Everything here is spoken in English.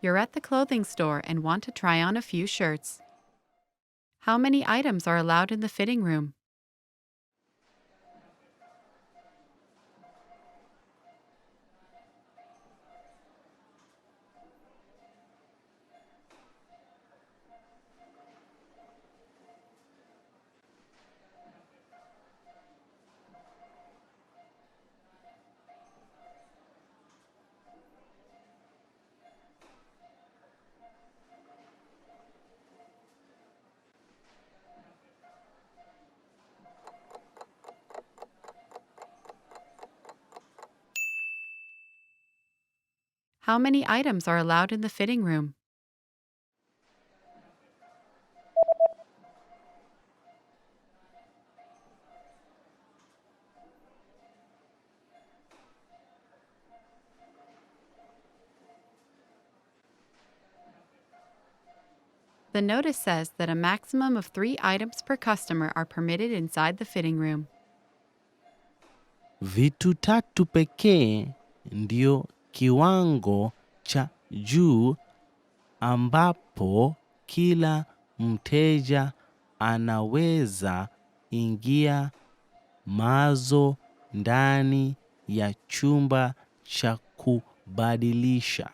You're at the clothing store and want to try on a few shirts. How many items are allowed in the fitting room? How many items are allowed in the fitting room? The notice says that a maximum of 3 items per customer are permitted inside the fitting room. Vitu tatu pekee ndio kiwango cha juu ambapo kila mteja anaweza ingia mazo ndani ya chumba cha kubadilisha.